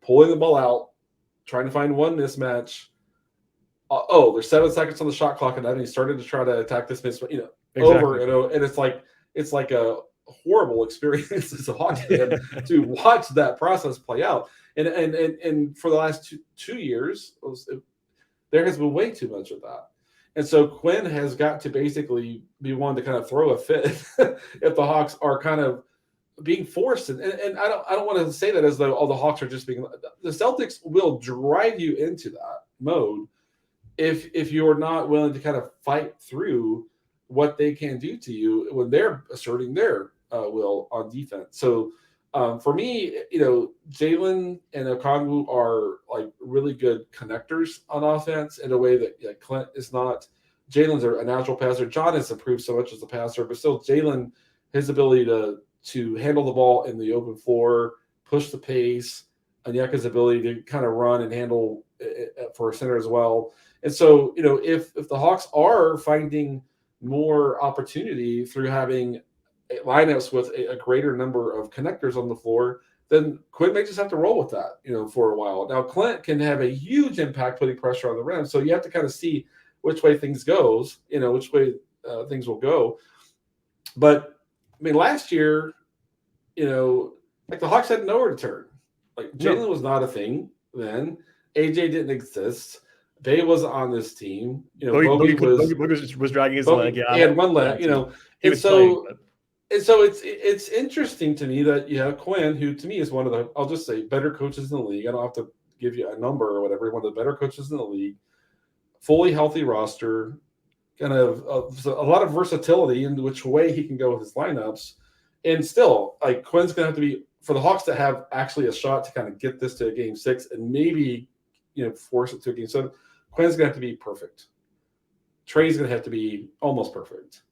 pulling the ball out, trying to find one mismatch. There's 7 seconds on the shot clock, and then he started to try to attack this mismatch, Exactly. over and over. And it's like a horrible experience as a Hawks fan to watch that process play out. And for the last two years, there has been way too much of that. And so Quinn has got to basically be one to kind of throw a fit if the Hawks are kind of being forced. And I don't want to say that as though the Hawks are just being. The Celtics will drive you into that mode if you're not willing to kind of fight through what they can do to you when they're asserting their will on defense. So for me, Jalen and Okongwu are like really good connectors on offense in a way that Clint is not. Jalen's a natural passer. John has improved so much as a passer, but still Jalen, his ability to handle the ball in the open floor, push the pace, Onyeka's ability to kind of run and handle for a center as well. And so, if the Hawks are finding more opportunity through having lineups with a greater number of connectors on the floor, then Quinn may just have to roll with that, for a while. Now, Clint can have a huge impact putting pressure on the rim, so you have to kind of see which way things goes, which way things will go. But I mean, last year, like the Hawks had nowhere to turn. Like Jalen was not a thing then. AJ didn't exist. Bay was on this team. Bogey was dragging his leg. Yeah, he had one leg. He was playing, but... And so it's interesting to me that you have Quinn, who to me is one of the, I'll just say, better coaches in the league. I don't have to give you a number or whatever. One of the better coaches in the league. Fully healthy roster, kind of a lot of versatility in which way he can go with his lineups. And still, like Quinn's going to have to be, for the Hawks to have actually a shot to kind of get this to a game 6 and maybe, force it to a game 7, Quinn's going to have to be perfect. Trey's going to have to be almost perfect.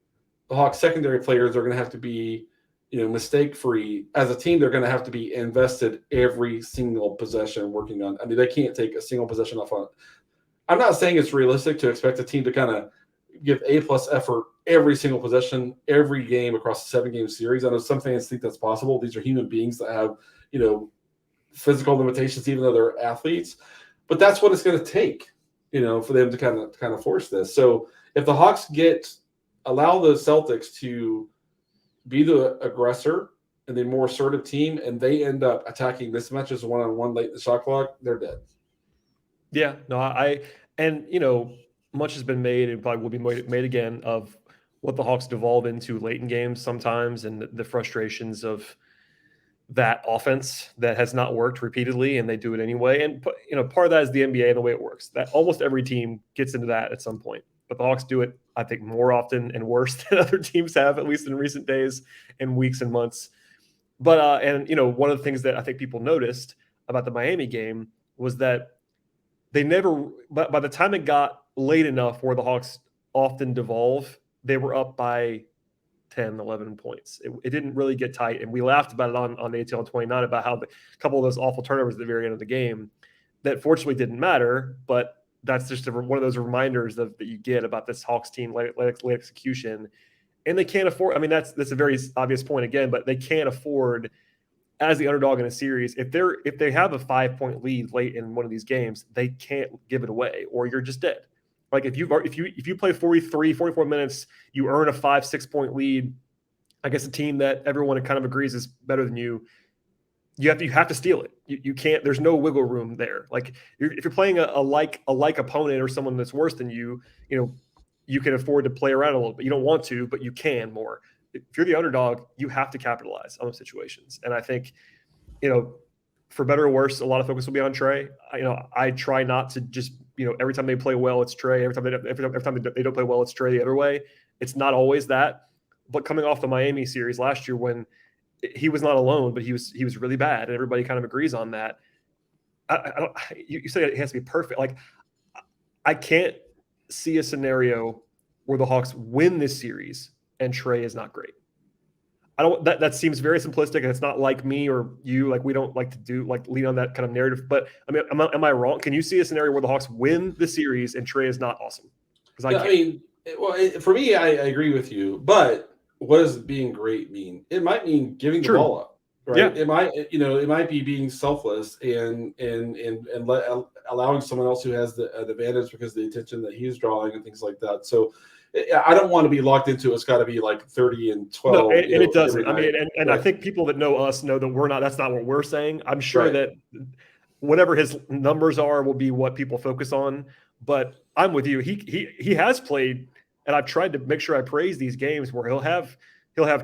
The Hawks secondary players are going to have to be, mistake-free. As a team, they're going to have to be invested every single possession working on. I mean, they can't take a single possession off on. I'm not saying it's realistic to expect a team to kind of give A-plus effort every single possession, every game across a 7-game series. I know some fans think that's possible. These are human beings that have, physical limitations, even though they're athletes. But that's what it's going to take, for them to kind of force this. So if the Hawks allow the Celtics to be the aggressor and the more assertive team, and they end up attacking mismatches one-on-one late in the shot clock, they're dead. Yeah, no, much has been made and probably will be made again of what the Hawks devolve into late in games sometimes, and the frustrations of that offense that has not worked repeatedly, and they do it anyway. And part of that is the NBA and the way it works. That almost every team gets into that at some point, but the Hawks do it, I think, more often and worse than other teams have, at least in recent days and weeks and months. But one of the things that I think people noticed about the Miami game was that they never, but by the time it got late enough where the Hawks often devolve, they were up by 10, 11 points. It didn't really get tight. And we laughed about it on ATL 29 about how a couple of those awful turnovers at the very end of the game that fortunately didn't matter, but that's just one of those reminders that you get about this Hawks team late execution. And they can't afford, that's a very obvious point again, but they can't afford, as the underdog in a series, if they have a 5-point lead late in one of these games, they can't give it away, or you're just dead. Like if you play 44 minutes, you earn a 5-6 point lead against a team that everyone kind of agrees is better than you. You have to steal it. You can't. There's no wiggle room there. Like if you're playing a like opponent or someone that's worse than you, you can afford to play around a little bit. You don't want to, but you can more. If you're the underdog, you have to capitalize on those situations. And I think, for better or worse, a lot of focus will be on Trey. I try not to just, every time they play well, it's Trey. Every time they don't play well, it's Trey the other way. It's not always that. But coming off the Miami series last year, when he was not alone, but he was really bad, and everybody kind of agrees on that. You say it has to be perfect. Like, I can't see a scenario where the Hawks win this series and Trey is not great. That seems very simplistic, and it's not like me or you. Like, we don't like to lean on that kind of narrative. But I mean, am I wrong? Can you see a scenario where the Hawks win the series and Trey is not awesome? Because for me, I agree with you. But what does being great mean? It might mean giving the ball up, right? Yeah. It might be being selfless and allowing someone else who has the advantage because of the attention that he's drawing and things like that. So I don't want to be locked into it's got to be like 30 and 12. No, and it doesn't. I mean, and I think people that know us know that we're not. That's not what we're saying. I'm sure that whatever his numbers are will be what people focus on. But I'm with you. He has played, and I've tried to make sure I praise these games where he'll have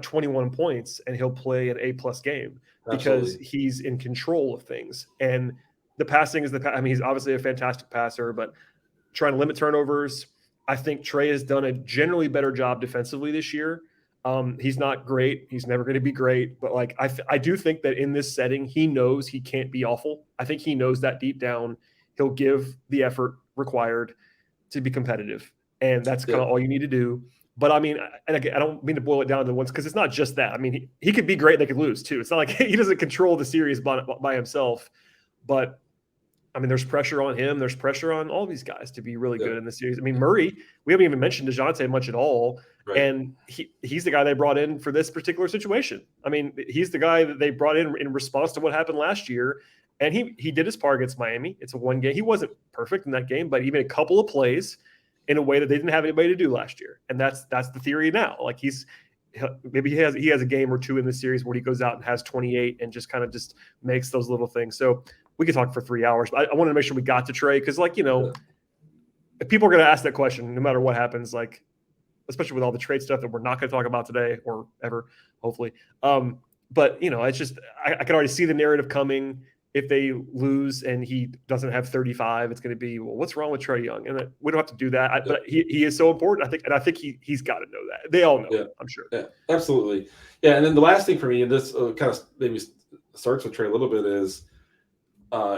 21 points and he'll play an A+ game because he's in control of things. And the passing is he's obviously a fantastic passer, but trying to limit turnovers. I think Trey has done a generally better job defensively this year. He's not great. He's never going to be great. But like I do think that in this setting, he knows he can't be awful. I think he knows that deep down. He'll give the effort required to be competitive. And that's kind of all you need to do. But I mean, and again, I don't mean to boil it down to once because it's not just that. I mean, he could be great and they could lose too. It's not like he doesn't control the series by himself. But I mean, there's pressure on him. There's pressure on all these guys to be really good in the series. I mean, Murray, we haven't even mentioned DeJounte much at all. Right. And he's the guy they brought in for this particular situation. I mean, he's the guy that they brought in response to what happened last year. And he did his part against Miami. It's a one game. He wasn't perfect in that game, but he made a couple of plays in a way that they didn't have anybody to do last year. And that's the theory now. Like maybe he has a game or two in the series where he goes out and has 28 and just kind of just makes those little things. So we could talk for 3 hours, but I wanted to make sure we got to Trey because, like, if people are going to ask that question, no matter what happens, like, especially with all the trade stuff that we're not going to talk about today or ever, hopefully. But it's just I can already see the narrative coming. If they lose and he doesn't have 35, it's going to be, well, what's wrong with Trae Young? And we don't have to do that. But he is so important. I think he's got to know that. They all know it, I'm sure. Yeah, absolutely. Yeah, and then the last thing for me, and this kind of maybe starts with Trae a little bit, is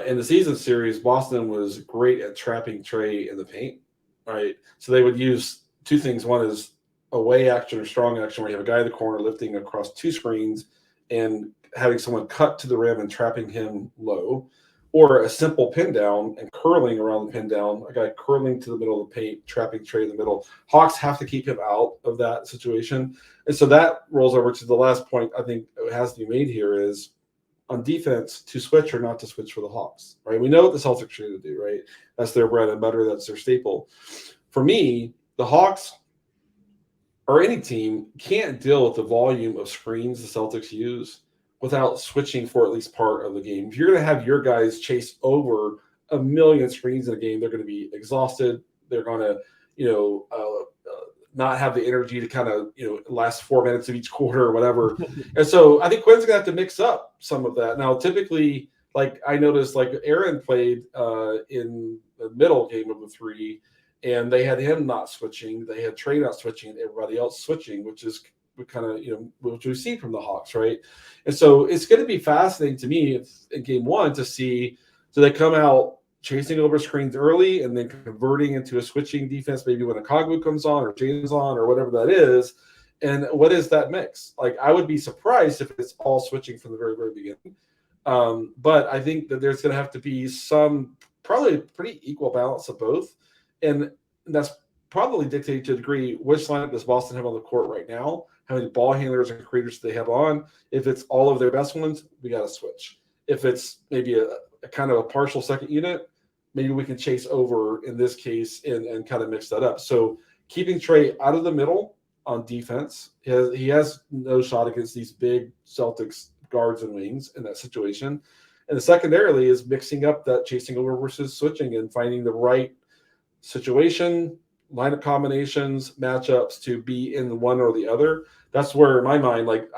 in the season series, Boston was great at trapping Trae in the paint, right? So they would use two things. One is away action or strong action where you have a guy in the corner lifting across two screens and having someone cut to the rim and trapping him low, or a simple pin down and curling around the pin down, a guy curling to the middle of the paint, trapping Trae in the middle. Hawks have to keep him out of that situation. And so that rolls over to the last point I think has to be made here is on defense to switch or not to switch for the Hawks, right? We know what the Celtics are going to do, right? That's their bread and butter. That's their staple. For me, the Hawks or any team can't deal with the volume of screens the Celtics use without switching for at least part of the game. If you're going to have your guys chase over a million screens in a game, they're going to be exhausted. They're going to, not have the energy to kind of, last 4 minutes of each quarter or whatever. And so I think Quinn's going to have to mix up some of that. Now, typically, like I noticed, like Aaron played in the middle game of the three, and they had him not switching. They had Trae not switching and everybody else switching, which is kind of, which we've seen from the Hawks, right? And so it's going to be fascinating to me in game one to see, do they come out chasing over screens early and then converting into a switching defense, maybe when a Okongwu comes on or James on or whatever that is. And what is that mix? Like, I would be surprised if it's all switching from the very, very beginning. But I think that there's going to have to be some probably pretty equal balance of both. And that's probably dictated to a degree which lineup does Boston have on the court right now, how many ball handlers and creators they have on. If it's all of their best ones, we got to switch. If it's maybe a kind of a partial second unit, maybe we can chase over in this case and kind of mix that up. So keeping Trae out of the middle on defense, he has no shot against these big Celtics guards and wings in that situation. And secondarily is mixing up that chasing over versus switching and finding the right situation, lineup combinations, matchups to be in one or the other. That's where, in my mind, like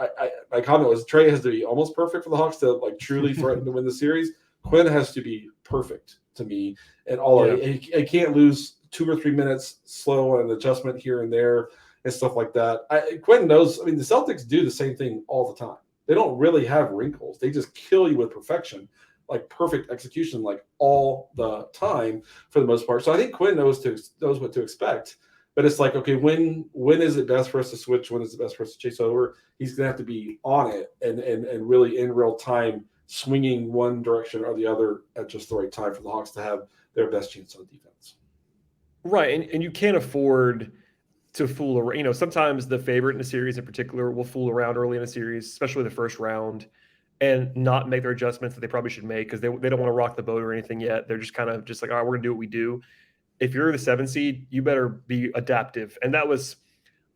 my comment was, Trey has to be almost perfect for the Hawks to like truly threaten to win the series. Quinn has to be perfect to me, and all I can't lose 2 or 3 minutes slow on an adjustment here and there and stuff like that. Quinn knows. I mean, the Celtics do the same thing all the time. They don't really have wrinkles. They just kill you with perfection, like perfect execution, like all the time for the most part. So I think Quinn knows what to expect. But it's like, okay, when is it best for us to switch? When is it best for us to chase over? He's going to have to be on it and really in real time swinging one direction or the other at just the right time for the Hawks to have their best chance on defense. Right, and you can't afford to fool around. You know, sometimes the favorite in a series in particular will fool around early in a series, especially the first round, and not make their adjustments that they probably should make because they don't want to rock the boat or anything yet. They're just like, all right, we're going to do what we do. If you're the 7 seed, you better be adaptive. And that was,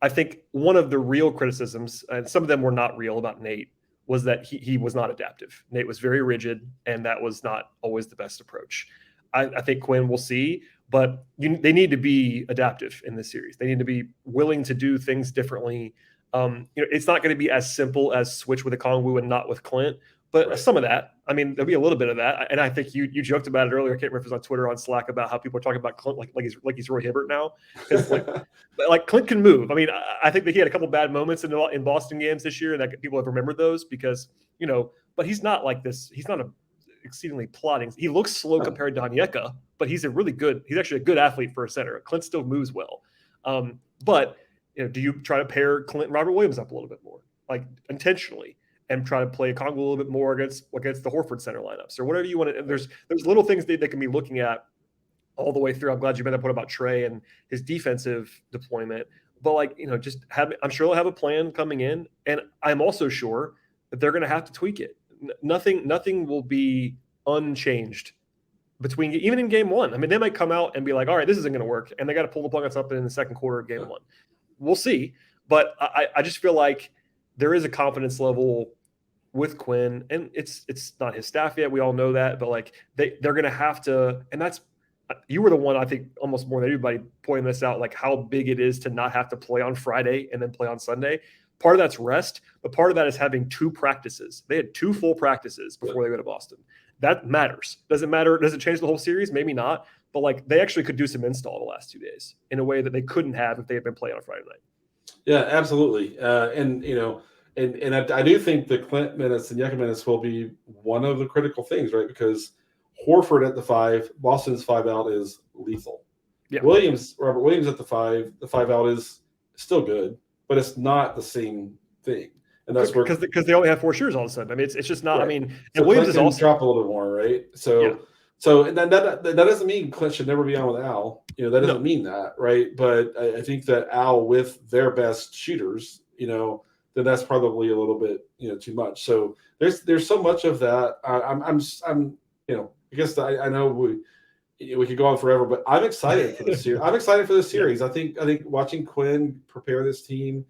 I think, one of the real criticisms, and some of them were not real about Nate, was that he was not adaptive. Nate was very rigid, and that was not always the best approach. I think Quinn will see, but they need to be adaptive in this series. They need to be willing to do things differently. It's not going to be as simple as switch with Okongwu and not with Clint, but some of that. I mean, there'll be a little bit of that. And I think you joked about it earlier. I can't remember if it was on Twitter or on Slack about how people are talking about Clint like he's Roy Hibbert now. Like Clint can move. I mean, I think that he had a couple bad moments in Boston games this year, and that people have remembered those because but he's not like this. He's not exceedingly plotting. He looks slow compared to Onyeka, but he's actually a good athlete for a center. Clint still moves well. But do you try to pair Clint and Robert Williams up a little bit more, like intentionally, and try to play Congo a little bit more against the Horford center lineups or whatever you want to? There's little things they can be looking at all the way through. I'm glad you made that point about Trey and his defensive deployment. But I'm sure they'll have a plan coming in, and I'm also sure that they're going to have to tweak it. Nothing will be unchanged between even in game one. I mean, they might come out and be like, all right, this isn't going to work, and they got to pull the plug on something in the second quarter of game one. We'll see. But I just feel like there is a confidence level with Quinn, and it's not his staff yet. We all know that, but they're going to have to, and that's, you were the one, I think, almost more than anybody pointing this out, like how big it is to not have to play on Friday and then play on Sunday. Part of that's rest, but part of that is having 2 practices. They had 2 full practices before they go to Boston. That matters. Does it matter? Does it change the whole series? Maybe not. But they actually could do some install the last 2 days in a way that they couldn't have if they had been playing on Friday night. Yeah, absolutely. And I do think the Clint minutes and Onyeka minutes will be one of the critical things, right? Because Horford at the 5, Boston's 5 out is lethal. Yeah. Robert Williams at the 5 out is still good, but it's not the same thing. And that's where because they only have 4 shooters all of a sudden. I mean, it's just not. Right. I mean, so Williams is also drop a little bit more, right? So and then that doesn't mean Clint should never be on with Al. That doesn't mean that, right? But I think that Al with their best shooters, then that's probably a little bit too much. So there's so much of that. I'm I guess I know we could go on forever, but I'm excited for this series. I'm excited for this series. I think watching Quinn prepare this team,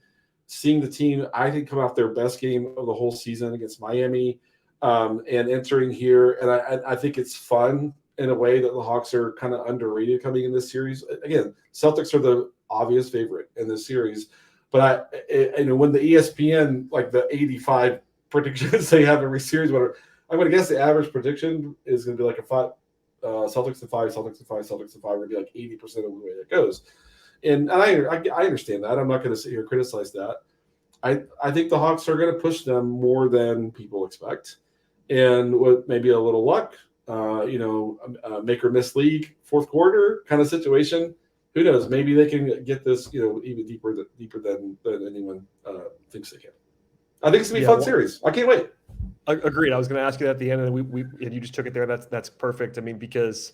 seeing the team, I think, come off their best game of the whole season against Miami, and entering here, and I think it's fun in a way that the Hawks are kind of underrated coming in this series. Again, Celtics are the obvious favorite in this series, but when the ESPN, like the 85 predictions they have every series, whatever, I'm going to guess the average prediction is going to be like a 5, Celtics to 5, Celtics to 5, Celtics to 5. Would be like 80% of the way that goes. And I understand that. I'm not going to sit here and criticize that. I think the Hawks are going to push them more than people expect. And with maybe a little luck, make or miss league fourth quarter kind of situation. Who knows? Maybe they can get this, even deeper than anyone thinks they can. I think it's going to be a fun series. I can't wait. Agreed. I was going to ask you that at the end, and and you just took it there. That's perfect. I mean, because,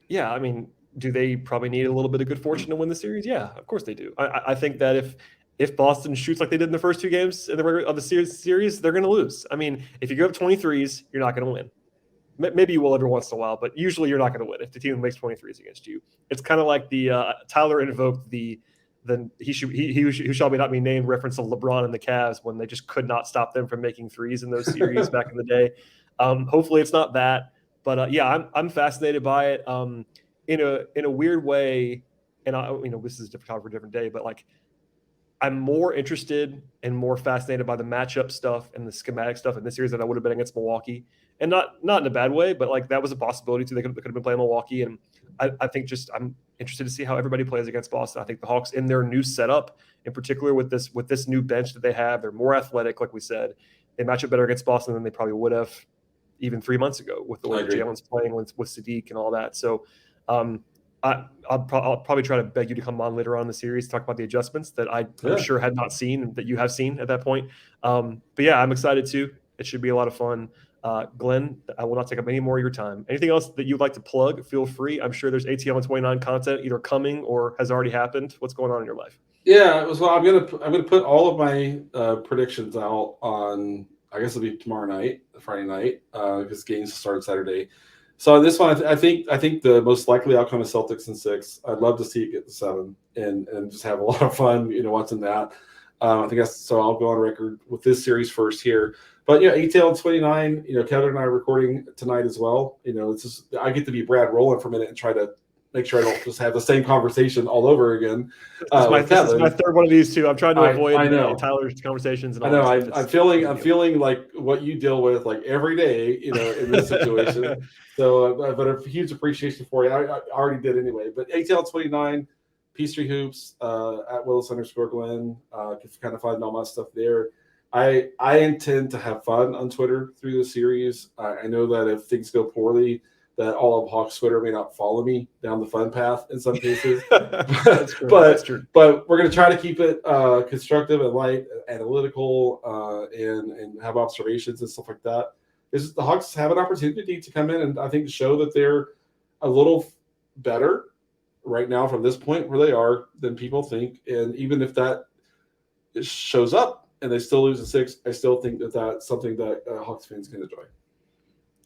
do they probably need a little bit of good fortune to win the series? Yeah, of course they do. I think that if Boston shoots like they did in the first 2 games in the series, they're going to lose. I mean, if you go up 23s, you're not going to win. Maybe you will every once in a while, but usually you're not going to win if the team makes 23s against you. It's kind of like the Tyler invoked the he who shall not be named reference of LeBron and the Cavs when they just could not stop them from making threes in those series back in the day. Hopefully it's not that, but I'm fascinated by it. In a weird way, and this is a different topic for a different day, but like I'm more interested and more fascinated by the matchup stuff and the schematic stuff in this series than I would have been against Milwaukee. And not in a bad way, but like that was a possibility too. They could have been playing Milwaukee. And I think just I'm interested to see how everybody plays against Boston. I think the Hawks in their new setup, in particular with this new bench that they have, they're more athletic, like we said. They match up better against Boston than they probably would have even 3 months ago with the way Jalen's playing with Sadiq and all that. So I'll probably try to beg you to come on later on in the series, talk about the adjustments that I'm sure had not seen, that you have seen at that point. But yeah, I'm excited too. It should be a lot of fun. Glenn, I will not take up any more of your time. Anything else that you'd like to plug, feel free. I'm sure there's ATL 29 content either coming or has already happened. What's going on in your life? Yeah, well, I'm gonna put all of my predictions out on, I guess it'll be tomorrow night, Friday night, because games start Saturday. So on this one, I think the most likely outcome is Celtics in 6. I'd love to see it get to 7 and just have a lot of fun, watching that. I think so. I'll go on record with this series first here. But yeah, ATL 29. Kevin and I are recording tonight as well. It's just I get to be Brad Rowland for a minute and try to make sure I don't just have the same conversation all over again. This is my third one of these two. I'm trying to avoid Tyler's conversations. And I know. I'm feeling like what you deal with like every day, in this situation. So, but a huge appreciation for you. I already did anyway. But ATL 29, Peachtree Hoops at Willis_Glen. Can kind of find all my stuff there. I intend to have fun on Twitter through the series. I know that if things go poorly, that all of Hawks Twitter may not follow me down the fun path in some cases. That's true. But we're going to try to keep it constructive and light, analytical, and have observations and stuff like that. The Hawks have an opportunity to come in and I think show that they're a little better right now from this point where they are than people think. And even if that shows up and they still lose in 6, I still think that that's something that Hawks fans can enjoy.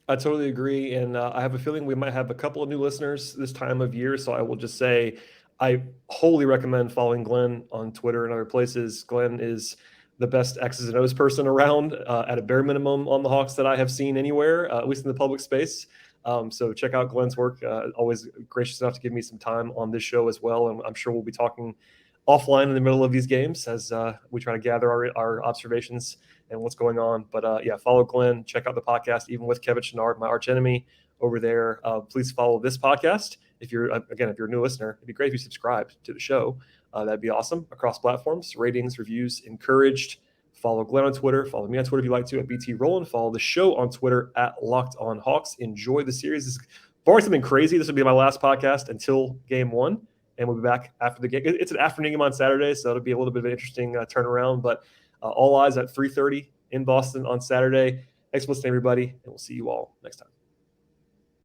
I totally agree. And I have a feeling we might have a couple of new listeners this time of year. So I will just say I wholly recommend following Glenn on Twitter and other places. Glenn is the best X's and O's person around at a bare minimum on the Hawks that I have seen anywhere, at least in the public space. So check out Glenn's work. Always gracious enough to give me some time on this show as well. And I'm sure we'll be talking offline in the middle of these games as we try to gather our observations and what's going on. But yeah, follow Glenn, check out the podcast, even with Kevin Chenard, my arch enemy over there. Please follow this podcast. If you're a new listener, it'd be great if you subscribed to the show. That'd be awesome. Across platforms, ratings, reviews encouraged. Follow Glenn on Twitter. Follow me on Twitter if you like to at BT Rowland. Follow the show on Twitter at Locked On Hawks. Enjoy the series. This is barring something crazy. This will be my last podcast until Game 1, and we'll be back after the game. It's an afternoon game on Saturday, so it'll be a little bit of an interesting turnaround. But all eyes at 3:30 in Boston on Saturday. Thanks for listening, everybody, and we'll see you all next time.